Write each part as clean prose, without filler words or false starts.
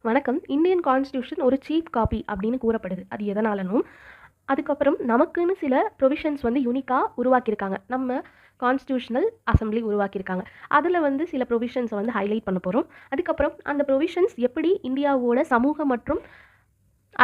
வணக்கம். Indian constitution ஒரு cheap copy அப்படின்னு கூறப்படுது. அது எதனாலனும், அதுக்கப்புறம் நமக்குன்னு சில ப்ரொவிஷன்ஸ் வந்து யூனிக்கா உருவாக்கியிருக்காங்க. நம்ம கான்ஸ்டிடியூஷனல் அசெம்பிளி உருவாக்கியிருக்காங்க. அதில வந்து சில ப்ரொவிஷன்ஸ வந்து ஹைலைட் பண்ண போறோம். அதுக்கப்புறம் அந்த ப்ரொவிஷன்ஸ் எப்படி இந்தியாவோட சமூக மற்றும்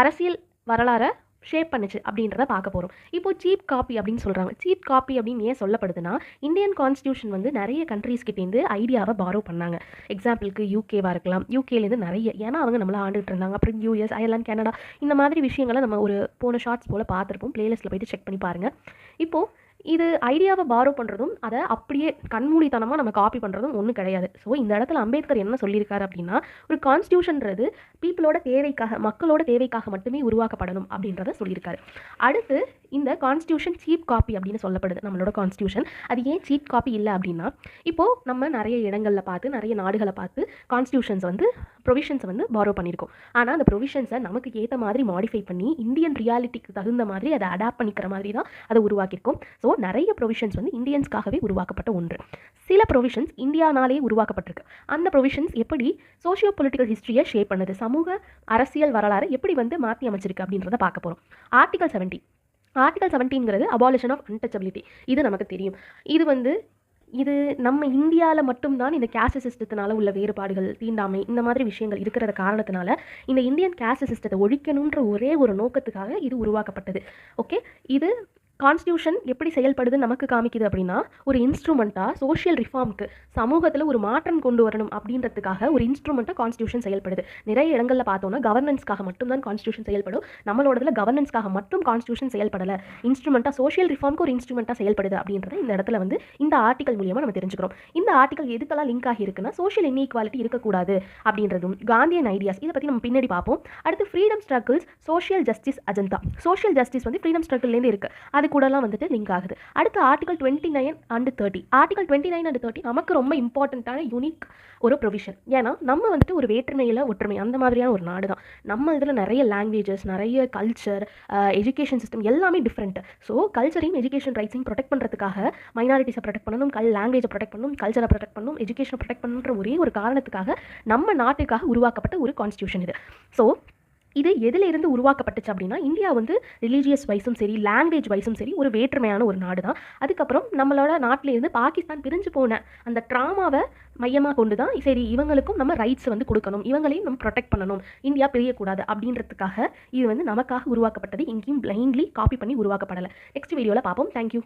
அரசியல் வரலாற ஷேப் பண்ணுச்சு அப்படின்றத பார்க்க போறோம். இப்போ சீப் காப்பி அப்படின்னு சொல்றாங்க. சீப் காப்பி அப்படின்னு ஏன் சொல்லப்படுதுன்னா, இந்தியன் கான்ஸ்டிடியூஷன் வந்து நெறைய கண்ட்ரீஸ் கிட்டேருந்து ஐடியாவ பாரோ பண்ணாங்க. எக்ஸாம்பிளுக்கு யூகேவா இருக்கலாம். யூகேலேருந்து நெறைய ஏன்னா அவங்க நம்மள ஆண்டுட்டு இருந்தாங்க. அப்புறம் யுஎஸ், அயர்லாந்து, கனடா இந்த மாதிரி விஷயங்கள நம்ம ஒரு போன ஷார்ட்ஸ் போல பார்த்துருப்போம். பிளேலிஸ்ட்ல போயிட்டு செக் பண்ணி பாருங்க. இப்போ இது ஐடியாவ பாரோ பண்றதும், அத அப்படியே கண்மூடித்தனமா நம்ம காப்பி பண்றதும் ஒண்ணும் கிடையாது. ஸோ இந்த இடத்துல அம்பேத்கர் என்ன சொல்லியிருக்காரு அப்படின்னா, ஒரு கான்ஸ்டிடியூஷன்றது பீப்பிளோட தேவைக்காக, மக்களோட தேவைக்காக மட்டுமே உருவாக்கப்படணும் அப்படின்றத சொல்லியிருக்காரு. அடுத்து இந்த கான்ஸ்டிடியூஷன் சீப் காப்பி அப்படின்னு சொல்லப்படுது. நம்மளோட கான்ஸ்டிடியூஷன். அது ஏன் சீப் காப்பி இல்ல அப்படின்னா, இப்போ நம்ம நெறைய இடங்கள்ல பார்த்து, நெறைய நாடுகள பார்த்து கான்ஸ்டிடியூஷன்ஸ் வந்து ப்ரொவிஷன்ஸ வந்து பாரோ பண்ணியிருக்கோம். ஆனா அந்த ப்ரொவிஷன்ஸ நமக்கு ஏத்த மாதிரி மாடிஃபை பண்ணி, இந்தியன் ரியாலிட்டிக்கு தகுந்த மாதிரி அத அடாப்ட் பண்ணிக்கிற மாதிரி தான் அத உருவாக்கியிருக்கோம். ஸோ நெறைய ப்ரொவிஷன்ஸ் வந்து இந்தியன்ஸ்க்காகவே உருவாக்கப்பட்ட ஒன்று. சில ப்ரொவிஷன்ஸ் இந்தியானாலேயே உருவாக்கப்பட்டிருக்கு. அந்த ப்ரொவிஷன்ஸ் எப்படி சோஷியோ பொலிட்டிக்கல் ஹிஸ்டரிய ஷேப் பண்ணுது, சமூக அரசியல் வரலாறு எப்படி வந்து மாத்தி அமைச்சிருக்கு அப்படின்றத பார்க்க போறோம். ஆர்டிகல் 70 ஆர்டிகல் 17ங்கிறது அபாலிஷன் ஆஃப் அன்டச்சபிலிட்டி. இது நமக்கு தெரியும். இது வந்து இது நம்ம இந்தியால மட்டும் தான் இந்த கேஸ்ட் சிஸ்டத்தினால உள்ள வேறுபாடுகள், தீண்டாமை இந்த மாதிரி விஷயங்கள் இருக்கிறத காரணத்தினால, இந்த இந்தியன் கேஸ்ட் சிஸ்டத்த ஒழிக்கணுன்ற ஒரே ஒரு நோக்கத்துக்காக இது உருவாக்கப்பட்டது. ஓகே. இது கான்ஸ்டிடியூஷன் எப்படி செயல்படுதுன்னு நமக்கு காமிக்குது அப்படின்னா, ஒரு இன்ஸ்ட்ருமெண்ட்டா சோஷியல் ரிஃபார்ம்க்கு சமூகத்துல ஒரு மாற்றம் கொண்டு வரணும் அப்படின்றதுக்காக ஒரு இன்ஸ்ட்ருமெண்ட்டா கான்ஸ்டிடியூஷன் செயல்படுது. நிறைய இடங்கள்ல பார்த்தோம்னா, கவர்னன்ஸ்க்காக மட்டும் தான் கான்ஸ்டிடியூஷன் செயல்படும். நம்மளோடதுல கவர்னன்ஸ்க்காக மட்டும் கான்ஸ்டிடியூஷன் செயல்படல. இன்ஸ்ட்ருமெண்ட்டா சோஷியல் ரிஃபார்ம்க்கு ஒரு இன்ஸ்ட்ருமெண்ட்டா செயல்படுது அப்படின்றத இந்த இடத்துல வந்து இந்த ஆர்டிகல் மூலியமா நம்ம தெரிஞ்சுக்கிறோம். இந்த ஆர்டிகல் எதுக்கெல்லாம் லிங்க் ஆகி இருக்குன்னா, சோஷியல் இன்இக்வாலிட்டி இருக்கக்கூடாது அப்படின்றதும், காந்தியன் ஐடியாஸ் இத பத்தி நம்ம பின்னாடி பார்ப்போம். அடுத்து freedom struggles, social justice agenda. Social justice வந்து ஃப்ரீடம் ஸ்ட்ரகிள்லேருந்து இருக்கு. அது கூடலாம் வந்துட்டு லிங்க் ஆகுது. அடுத்து ஆர்டிகல் 29 அண்ட் 30. ஆர்டிகல் 29 அண்ட் 30 நமக்கு ரொம்ப இம்பார்ட்டன்ட்டான யூனிக் ஒரு ப்ரொவிஷன். ஏன்னா நம்ம வந்துட்டு ஒரு வேற்றுமையில ஒற்றுமை அந்த மாதிரியான ஒரு நாடு தான். நம்ம இதில் நிறைய லாங்குவேஜஸ், நிறைய கல்ச்சர், எஜுகேஷன் சிஸ்டம் எல்லாமே டிஃப்ரெண்ட். ஸோ கல்ச்சரையும் எஜுகேஷன் ரைட்ஸையும் ப்ரொடெக்ட் பண்ணுறதுக்காக மைனாரிட்டிஸை ப்ரொடெக்ட் பண்ணணும், லாங்குவேஜை ப்ரொடெக்ட் பண்ணணும், கல்ச்சரை ப்ரொடெக்ட் பண்ணணும், எஜுகேஷனை ப்ரொடெக்ட் பண்ணணுன்ற ஒரே ஒரு காரணத்துக்காக நம்ம நாட்டுக்காக உருவாக்கப்பட்ட ஒரு கான்ஸ்டிடியூஷன் இது. ஸோ இது எதில் இருந்து உருவாக்கப்பட்டுச்சு அப்படின்னா, இந்தியா வந்து ரிலீஜியஸ் வைஸும் சரி, லாங்குவேஜ் வைஸும் சரி ஒரு வேற்றுமையான ஒரு நாடு தான். அதுக்கப்புறம் நம்மளோட நாட்டில இருந்து பாகிஸ்தான் பிரிஞ்சு போன அந்த ட்ராமாவை மையமாக கொண்டு தான் சரி இவங்களுக்கும் நம்ம ரைட்ஸ் வந்து கொடுக்கணும், இவங்களையும் நம்ம ப்ரொடெக்ட் பண்ணணும், இந்தியா பிரியக்கூடாது அப்படின்றதுக்காக இது வந்து நமக்காக உருவாக்கப்பட்டது. எங்கேயும் பிளைண்ட்லி காப்பி பண்ணி உருவாக்கப்படலை. நெக்ஸ்ட் வீடியோவில் பார்ப்போம். தேங்க்யூ.